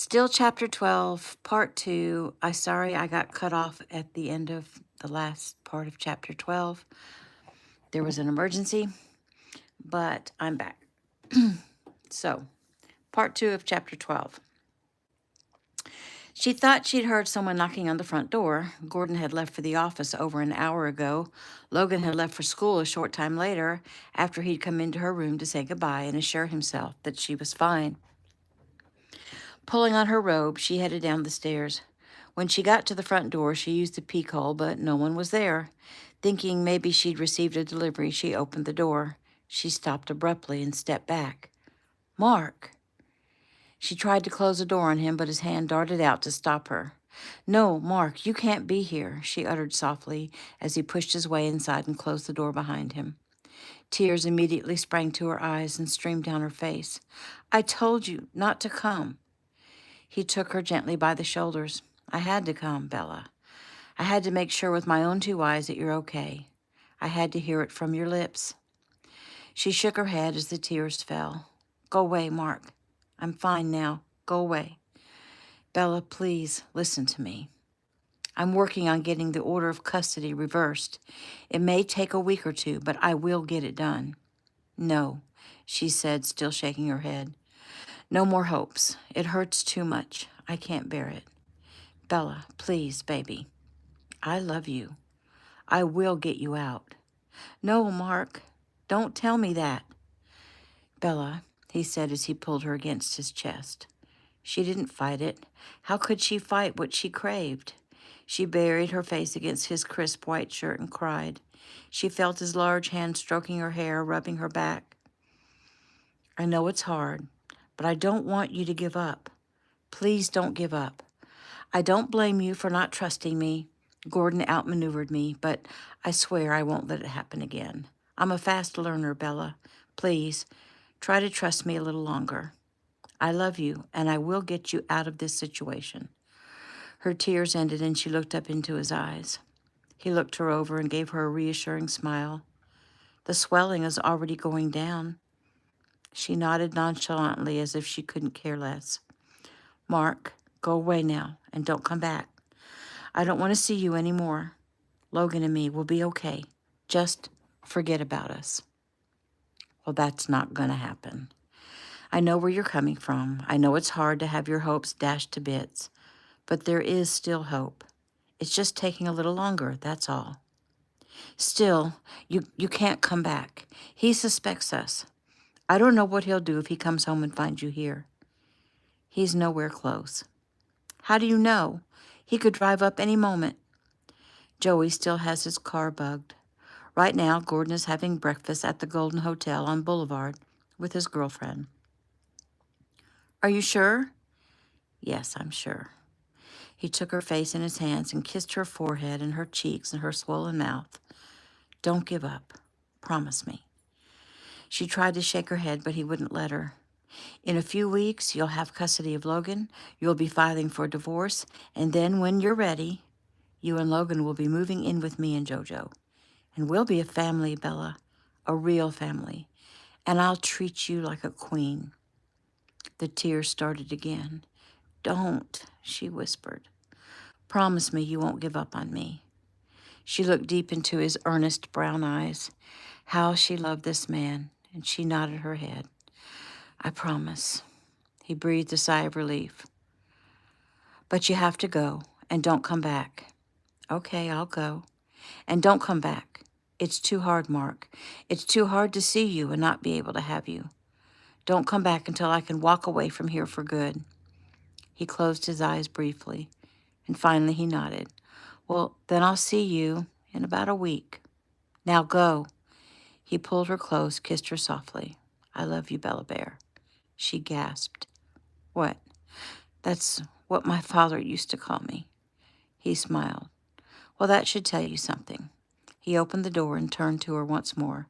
Still chapter 12, part 2. I'm sorry I got cut off at the end of the last part of chapter 12. There was an emergency, but I'm back. So, part 2 of chapter 12. She thought she'd heard someone knocking on the front door. Gordon had left for the office over an hour ago. Logan had left for school a short time later after he'd come into her room to say goodbye and assure himself that she was fine. Pulling on her robe, she headed down the stairs. When she got to the front door, she used the peek hole, but no one was there. Thinking maybe she'd received a delivery, she opened the door. She stopped abruptly and stepped back. Mark! She tried to close the door on him, but his hand darted out to stop her. No, Mark, you can't be here, she uttered softly as he pushed his way inside and closed the door behind him. Tears immediately sprang to her eyes and streamed down her face. I told you not to come. He took her gently by the shoulders. I had to come, Bella. I had to make sure with my own two eyes that you're okay. I had to hear it from your lips. She shook her head as the tears fell. Go away, Mark. I'm fine now. Go away. Bella, please listen to me. I'm working on getting the order of custody reversed. It may take a week or two, but I will get it done. No, she said, still shaking her head. No more hopes. It hurts too much. I can't bear it. Bella, please, baby. I love you. I will get you out. No, Mark, don't tell me that. Bella, he said as he pulled her against his chest. She didn't fight it. How could she fight what she craved? She buried her face against his crisp white shirt and cried. She felt his large hand stroking her hair, rubbing her back. I know it's hard, but I don't want you to give up. Please don't give up. I don't blame you for not trusting me. Gordon outmaneuvered me, but I swear I won't let it happen again. I'm a fast learner, Bella. Please, try to trust me a little longer. I love you, and I will get you out of this situation. Her tears ended, and she looked up into his eyes. He looked her over and gave her a reassuring smile. The swelling is already going down. She nodded nonchalantly as if she couldn't care less. Mark, go away now and don't come back. I don't want to see you anymore. Logan and me will be okay. Just forget about us. Well, that's not going to happen. I know where you're coming from. I know it's hard to have your hopes dashed to bits, but there is still hope. It's just taking a little longer, that's all. Still, you can't come back. He suspects us. I don't know what he'll do if he comes home and finds you here. He's nowhere close. How do you know? He could drive up any moment. Joey still has his car bugged. Right now, Gordon is having breakfast at the Golden Hotel on Boulevard with his girlfriend. Are you sure? Yes, I'm sure. He took her face in his hands and kissed her forehead and her cheeks and her swollen mouth. Don't give up. Promise me. She tried to shake her head, but he wouldn't let her. In a few weeks, you'll have custody of Logan, you'll be filing for divorce, and then when you're ready, you and Logan will be moving in with me and JoJo. And we'll be a family, Bella, a real family, and I'll treat you like a queen. The tears started again. Don't, she whispered. Promise me you won't give up on me. She looked deep into his earnest brown eyes. How she loved this man, and she nodded her head. I promise. He breathed a sigh of relief. But you have to go, and don't come back. Okay, I'll go. And don't come back. It's too hard, Mark. It's too hard to see you and not be able to have you. Don't come back until I can walk away from here for good. He closed his eyes briefly, and finally he nodded. Well, then I'll see you in about a week. Now go. He pulled her close, kissed her softly. I love you, Bella Bear. She gasped. What? That's what my father used to call me. He smiled. Well, that should tell you something. He opened the door and turned to her once more.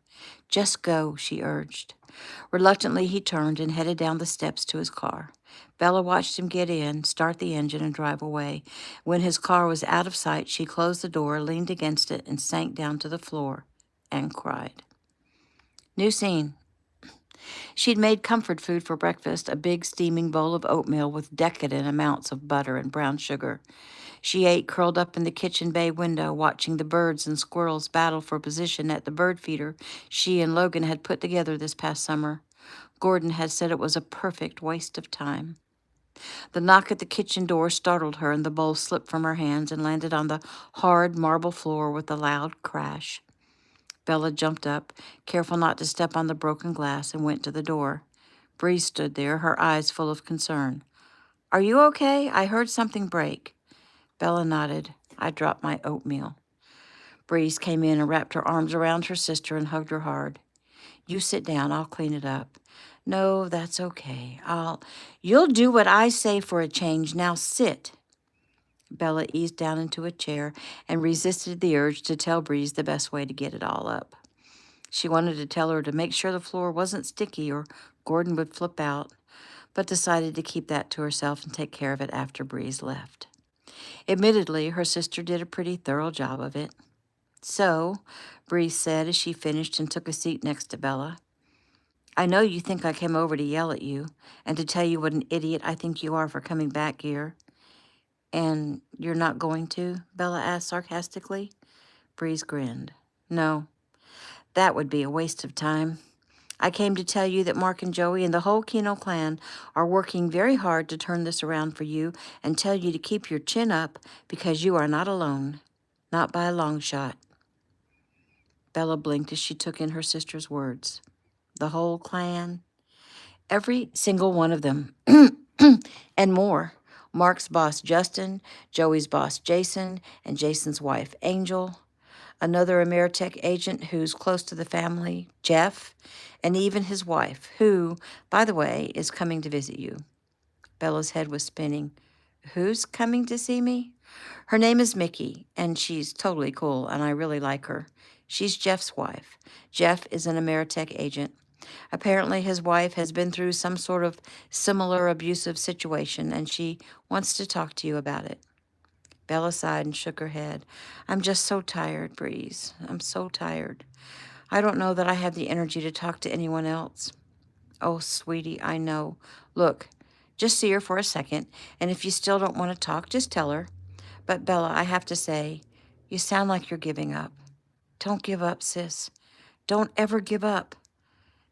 Just go, she urged. Reluctantly, he turned and headed down the steps to his car. Bella watched him get in, start the engine, and drive away. When his car was out of sight, she closed the door, leaned against it, and sank down to the floor and cried. New scene. She'd made comfort food for breakfast, a big steaming bowl of oatmeal with decadent amounts of butter and brown sugar. She ate curled up in the kitchen bay window, watching the birds and squirrels battle for position at the bird feeder she and Logan had put together this past summer. Gordon had said it was a perfect waste of time. The knock at the kitchen door startled her, and the bowl slipped from her hands and landed on the hard marble floor with a loud crash. Bella jumped up, careful not to step on the broken glass, and went to the door. Bree stood there, her eyes full of concern. "Are you okay? I heard something break." Bella nodded. "I dropped my oatmeal." Breeze came in and wrapped her arms around her sister and hugged her hard. "You sit down. I'll clean it up." "No, that's okay. You'll do what I say for a change. Now sit." Bella eased down into a chair and resisted the urge to tell Breeze the best way to get it all up. She wanted to tell her to make sure the floor wasn't sticky or Gordon would flip out, but decided to keep that to herself and take care of it after Breeze left. Admittedly, her sister did a pretty thorough job of it. "So," Breeze said as she finished and took a seat next to Bella, "I know you think I came over to yell at you and to tell you what an idiot I think you are for coming back here." "And you're not going to?" Bella asked sarcastically. Breeze grinned. "No, that would be a waste of time. I came to tell you that Mark and Joey and the whole Keno clan are working very hard to turn this around for you and tell you to keep your chin up because you are not alone. Not by a long shot." Bella blinked as she took in her sister's words. The whole clan? Every single one of them. And more. Mark's boss, Justin, Joey's boss, Jason, and Jason's wife, Angel, another Ameritech agent who's close to the family, Jeff, and even his wife, who, by the way, is coming to visit you. Bella's head was spinning. "Who's coming to see me?" "Her name is Mickey, and she's totally cool, and I really like her. She's Jeff's wife. Jeff is an Ameritech agent. Apparently his wife has been through some sort of similar abusive situation, and she wants to talk to you about it." Bella sighed and shook her head. "I'm just so tired, Breeze. I'm so tired. I don't know that I have the energy to talk to anyone else." "Oh, sweetie, I know. Look, just see her for a second, and if you still don't want to talk, just tell her. But Bella, I have to say, you sound like you're giving up." "Don't give up, sis. Don't ever give up.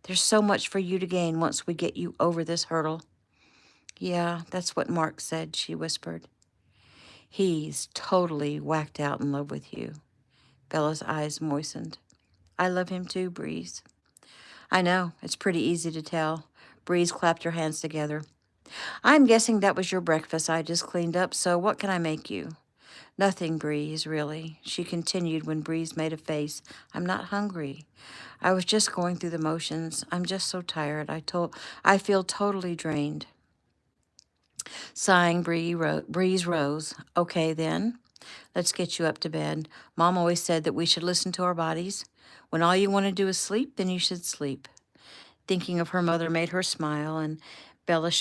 There's so much for you to gain once we get you over this hurdle." "Yeah, that's what Mark said," she whispered. "He's totally whacked out in love with you." Bella's eyes moistened. "I love him too, Breeze." "I know. It's pretty easy to tell." Breeze clapped her hands together. "I'm guessing that was your breakfast I just cleaned up, so what can I make you?" "Nothing, Breeze, really," she continued when Breeze made a face. "I'm not hungry. I was just going through the motions. I'm just so tired. I feel totally drained." Sighing, Breeze rose. "Okay, then. Let's get you up to bed. Mom always said that we should listen to our bodies. When all you want to do is sleep, then you should sleep." Thinking of her mother made her smile, and Bella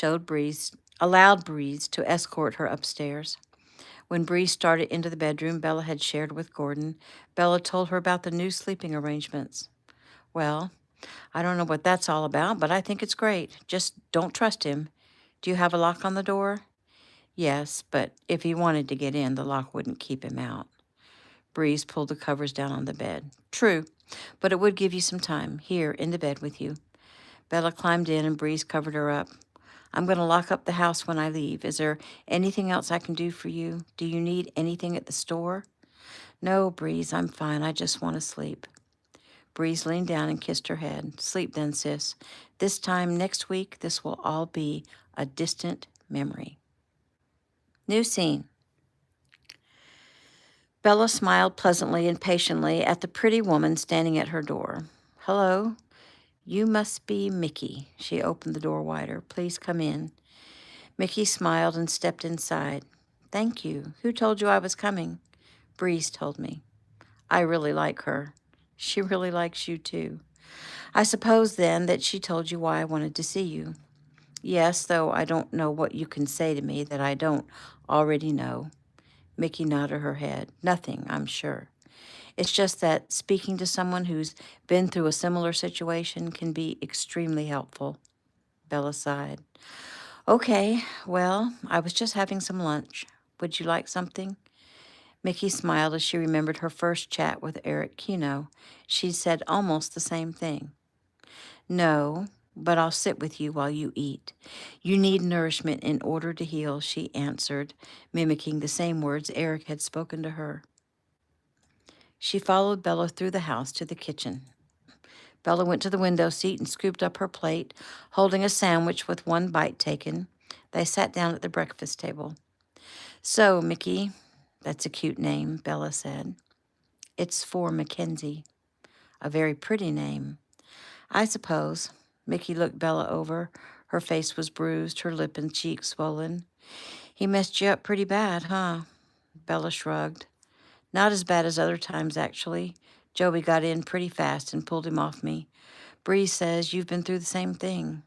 allowed Breeze to escort her upstairs. When Bree started into the bedroom Bella had shared with Gordon, Bella told her about the new sleeping arrangements. "Well, I don't know what that's all about, but I think it's great. Just don't trust him. Do you have a lock on the door?" "Yes, but if he wanted to get in, the lock wouldn't keep him out." Breeze pulled the covers down on the bed. "True, but it would give you some time. Here, in the bed with you." Bella climbed in and Breeze covered her up. "I'm going to lock up the house when I leave. Is there anything else I can do for you? Do you need anything at the store?" "No, Breeze, I'm fine. I just want to sleep." Breeze leaned down and kissed her head. "Sleep then, sis. This time next week, this will all be a distant memory." New scene. Bella smiled pleasantly and patiently at the pretty woman standing at her door. "Hello. You must be Mickey." She opened the door wider. "Please come in." Mickey smiled and stepped inside. "Thank you. Who told you I was coming?" "Breeze told me." "I really like her." "She really likes you too." "I suppose then that she told you why I wanted to see you." "Yes, though I don't know what you can say to me that I don't already know." Mickey nodded her head. "Nothing, I'm sure." It's just that speaking to someone who's been through a similar situation can be extremely helpful. Bella sighed. Okay, well, I was just having some lunch. Would you like something? Mickey smiled as she remembered her first chat with Eric Kino. She said almost the same thing. No, but I'll sit with you while you eat. You need nourishment in order to heal, she answered, mimicking the same words Eric had spoken to her. She followed Bella through the house to the kitchen. Bella went to the window seat and scooped up her plate, holding a sandwich with one bite taken. They sat down at the breakfast table. So, Mickey, that's a cute name, Bella said. It's for Mackenzie. A very pretty name. I suppose. Mickey looked Bella over. Her face was bruised, her lip and cheek swollen. He messed you up pretty bad, huh? Bella shrugged. Not as bad as other times, actually. Joey got in pretty fast and pulled him off me. Bree says you've been through the same thing.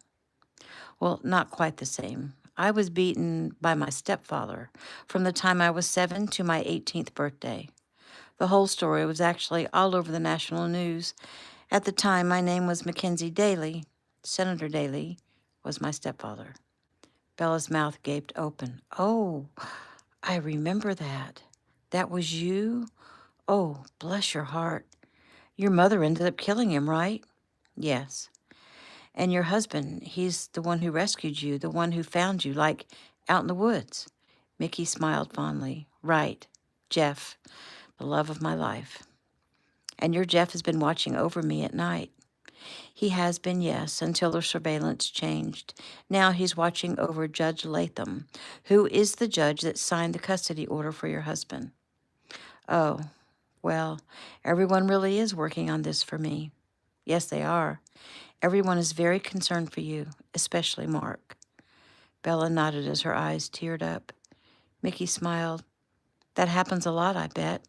Well, not quite the same. I was beaten by my stepfather from the time I was 7 to my 18th birthday. The whole story was actually all over the national news. At the time, my name was Mackenzie Daly. Senator Daly was my stepfather. Bella's mouth gaped open. Oh, I remember that. That was you? Oh, bless your heart. Your mother ended up killing him, right? Yes. And your husband, he's the one who rescued you, the one who found you, like out in the woods. Mickey smiled fondly. Right. Jeff, the love of my life. And your Jeff has been watching over me at night. He has been, yes, until the surveillance changed. Now he's watching over Judge Latham, who is the judge that signed the custody order for your husband. Oh, well, everyone really is working on this for me. Yes, they are. Everyone is very concerned for you, especially Mark. Bella nodded as her eyes teared up. Mickey smiled. That happens a lot, I bet.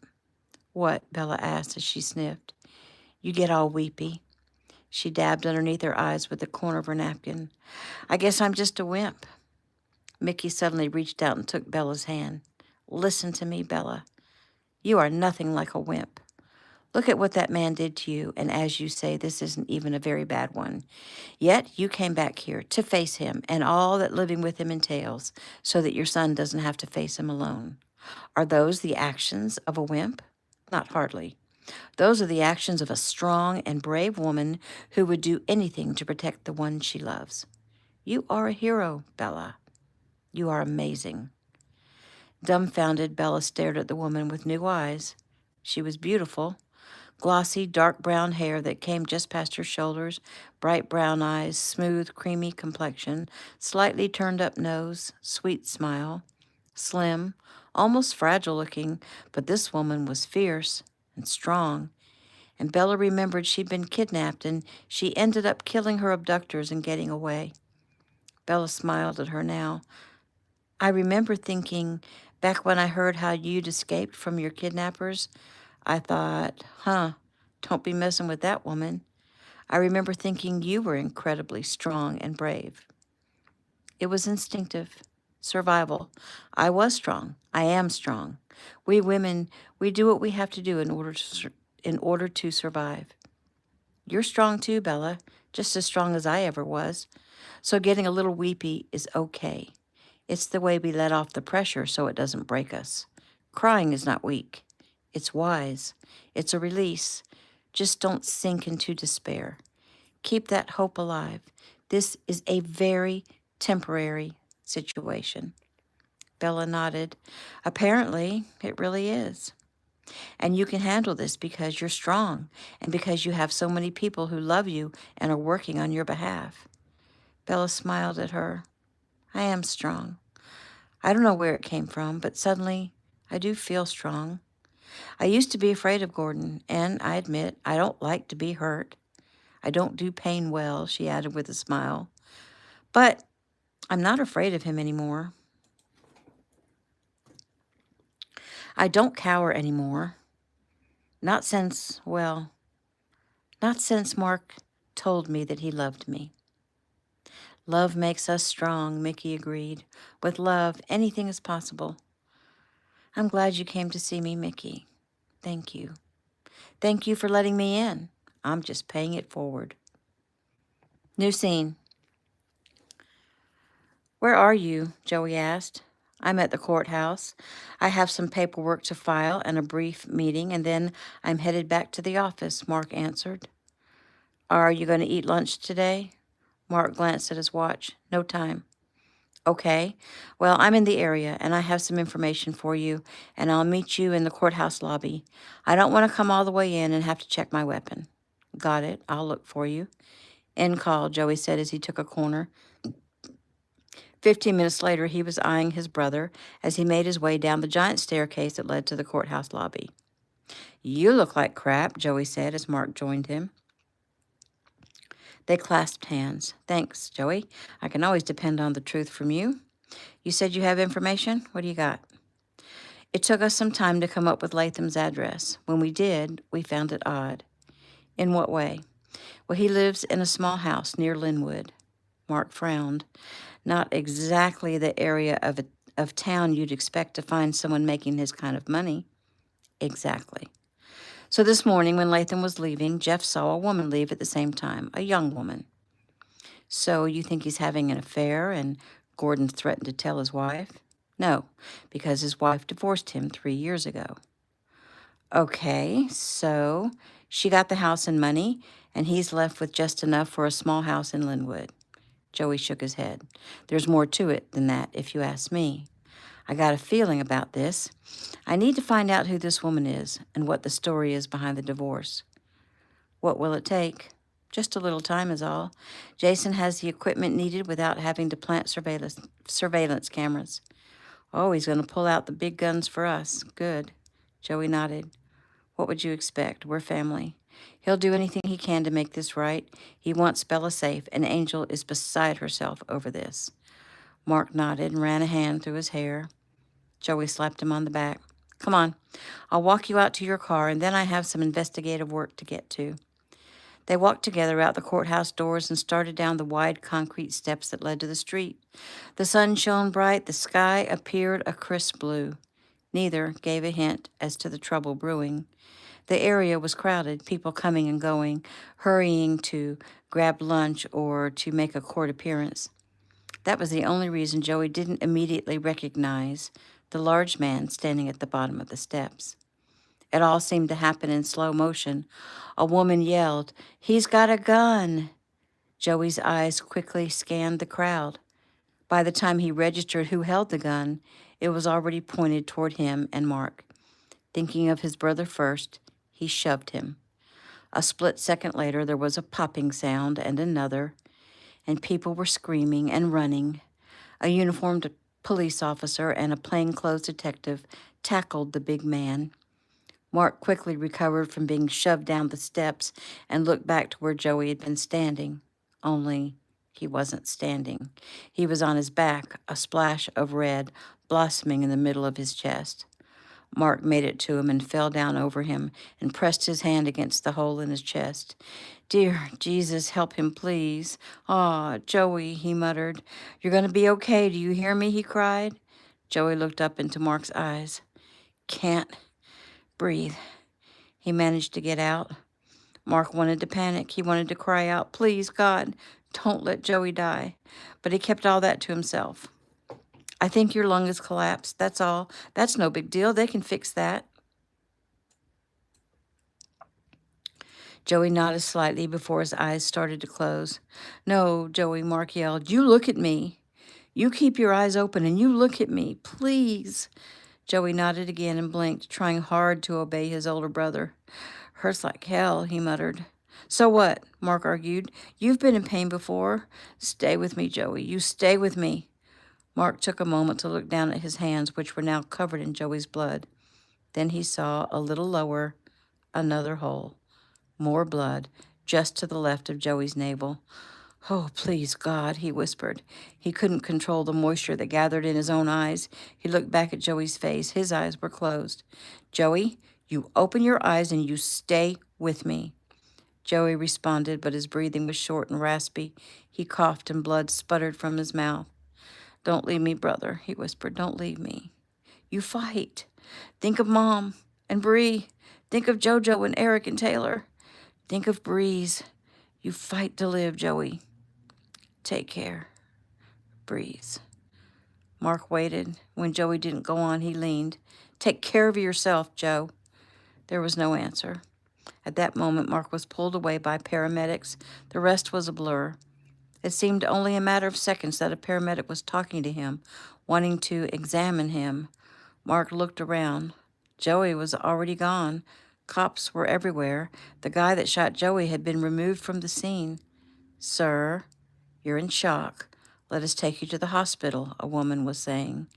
What? Bella asked as she sniffed. You get all weepy. She dabbed underneath her eyes with the corner of her napkin. I guess I'm just a wimp. Mickey suddenly reached out and took Bella's hand. Listen to me, Bella. You are nothing like a wimp. Look at what that man did to you, and as you say, this isn't even a very bad one. Yet you came back here to face him and all that living with him entails, so that your son doesn't have to face him alone. Are those the actions of a wimp? Not hardly. Those are the actions of a strong and brave woman who would do anything to protect the one she loves. You are a hero, Bella. You are amazing. Dumbfounded, Bella stared at the woman with new eyes. She was beautiful. Glossy, dark brown hair that came just past her shoulders, bright brown eyes, smooth, creamy complexion, slightly turned up nose, sweet smile. Slim, almost fragile looking, but this woman was fierce and strong. And Bella remembered she'd been kidnapped and she ended up killing her abductors and getting away. Bella smiled at her now. I remember thinking, back when I heard how you'd escaped from your kidnappers, I thought, don't be messing with that woman. I remember thinking you were incredibly strong and brave. It was instinctive. Survival. I was strong. I am strong. We women, we do what we have to do in order to survive. You're strong too, Bella, just as strong as I ever was. So getting a little weepy is okay. It's the way we let off the pressure so it doesn't break us. Crying is not weak. It's wise. It's a release. Just don't sink into despair. Keep that hope alive. This is a very temporary situation. Bella nodded. Apparently, it really is. And you can handle this because you're strong and because you have so many people who love you and are working on your behalf. Bella smiled at her. I am strong. I don't know where it came from, but suddenly I do feel strong. I used to be afraid of Gordon, and I admit I don't like to be hurt. I don't do pain well, she added with a smile. But I'm not afraid of him anymore. I don't cower anymore. Not since, well, not since Mark told me that he loved me. Love makes us strong, Mickey agreed. With love, anything is possible. I'm glad you came to see me, Mickey. Thank you. Thank you for letting me in. I'm just paying it forward. New scene. Where are you? Joey asked. I'm at the courthouse. I have some paperwork to file and a brief meeting, and then I'm headed back to the office, Mark answered. Are you going to eat lunch today? Mark glanced at his watch. No time. Okay. Well, I'm in the area, and I have some information for you, and I'll meet you in the courthouse lobby. I don't want to come all the way in and have to check my weapon. Got it. I'll look for you. End call, Joey said as he took a corner. 15 minutes later, he was eyeing his brother as he made his way down the giant staircase that led to the courthouse lobby. You look like crap, Joey said as Mark joined him. They clasped hands. Thanks, Joey. I can always depend on the truth from you. You said you have information? What do you got? It took us some time to come up with Latham's address. When we did, we found it odd. In what way? Well, he lives in a small house near Linwood. Mark frowned. Not exactly the area of town you'd expect to find someone making his kind of money. Exactly. So this morning when Latham was leaving, Jeff saw a woman leave at the same time, a young woman. So you think he's having an affair and Gordon threatened to tell his wife? No, because his wife divorced him 3 years ago. Okay, so she got the house and money, and he's left with just enough for a small house in Linwood. Joey shook his head. There's more to it than that, if you ask me. I got a feeling about this. I need to find out who this woman is and what the story is behind the divorce. What will it take? Just a little time is all. Jason has the equipment needed without having to plant surveillance cameras. Oh, he's going to pull out the big guns for us. Good. Joey nodded. What would you expect? We're family. He'll do anything he can to make this right. He wants Bella safe, and Angel is beside herself over this. Mark nodded and ran a hand through his hair. Joey slapped him on the back. Come on, I'll walk you out to your car, and then I have some investigative work to get to. They walked together out the courthouse doors and started down the wide concrete steps that led to the street. The sun shone bright. The sky appeared a crisp blue. Neither gave a hint as to the trouble brewing. The area was crowded, people coming and going, hurrying to grab lunch or to make a court appearance. That was the only reason Joey didn't immediately recognize the large man standing at the bottom of the steps. It all seemed to happen in slow motion. A woman yelled, "He's got a gun!" Joey's eyes quickly scanned the crowd. By the time he registered who held the gun, it was already pointed toward him and Mark. Thinking of his brother first, he shoved him. A split second later, there was a popping sound and another, and people were screaming and running. A uniformed police officer and a plainclothes detective tackled the big man. Mark quickly recovered from being shoved down the steps and looked back to where Joey had been standing. Only he wasn't standing. He was on his back, a splash of red blossoming in the middle of his chest. Mark made it to him and fell down over him and pressed his hand against the hole in his chest. Dear Jesus, help him, please. Ah, Joey, he muttered. You're going to be okay. Do you hear me? He cried. Joey looked up into Mark's eyes. Can't breathe. He managed to get out. Mark wanted to panic. He wanted to cry out, please, God, don't let Joey die. But he kept all that to himself. I think your lung has collapsed. That's all. That's no big deal. They can fix that. Joey nodded slightly before his eyes started to close. No, Joey, Mark yelled. You look at me. You keep your eyes open and you look at me, please. Joey nodded again and blinked, trying hard to obey his older brother. Hurts like hell, he muttered. So what? Mark argued. You've been in pain before. Stay with me, Joey. You stay with me. Mark took a moment to look down at his hands, which were now covered in Joey's blood. Then he saw, a little lower, another hole. More blood, just to the left of Joey's navel. Oh, please, God, he whispered. He couldn't control the moisture that gathered in his own eyes. He looked back at Joey's face. His eyes were closed. Joey, you open your eyes and you stay with me. Joey responded, but his breathing was short and raspy. He coughed and blood sputtered from his mouth. Don't leave me, brother, he whispered. Don't leave me. You fight. Think of Mom and Bree. Think of JoJo and Eric and Taylor. Think of Breeze. You fight to live, Joey. Take care. Breeze. Mark waited. When Joey didn't go on, he leaned. Take care of yourself, Joe. There was no answer. At that moment, Mark was pulled away by paramedics. The rest was a blur. It seemed only a matter of seconds that a paramedic was talking to him, wanting to examine him. Mark looked around. Joey was already gone. Cops were everywhere. The guy that shot Joey had been removed from the scene. Sir, you're in shock. Let us take you to the hospital, a woman was saying.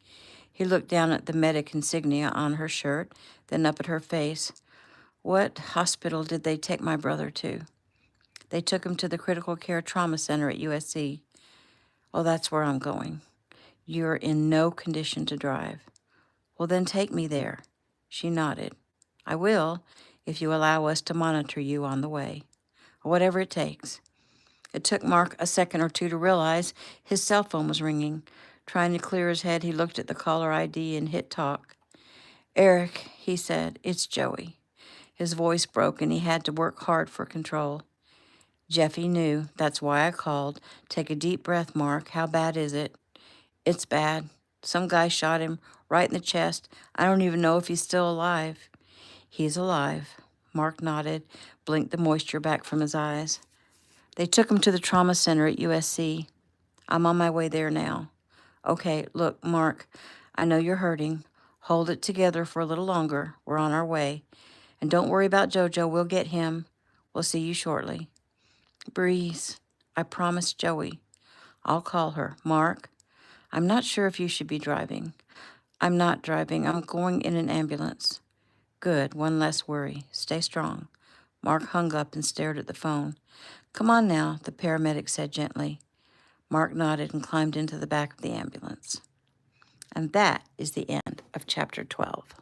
He looked down at the medic insignia on her shirt, then up at her face. What hospital did they take my brother to? They took him to the critical care trauma center at USC. Oh, that's where I'm going. You're in no condition to drive. Well, then take me there. She nodded. I will, if you allow us to monitor you on the way. Whatever it takes. It took Mark a second or two to realize his cell phone was ringing. Trying to clear his head, he looked at the caller ID and hit talk. Eric, he said, it's Joey. His voice broke and he had to work hard for control. Jeffy knew. That's why I called. Take a deep breath, Mark. How bad is it? It's bad. Some guy shot him right in the chest. I don't even know if he's still alive. He's alive. Mark nodded, blinked the moisture back from his eyes. They took him to the trauma center at USC. I'm on my way there now. Okay, look, Mark, I know you're hurting. Hold it together for a little longer. We're on our way. And don't worry about JoJo. We'll get him. We'll see you shortly. Breeze, I promised Joey. I'll call her. Mark, I'm not sure if you should be driving. I'm not driving. I'm going in an ambulance. Good, one less worry. Stay strong. Mark hung up and stared at the phone. Come on now, the paramedic said gently. Mark nodded and climbed into the back of the ambulance. And that is the end of chapter 12.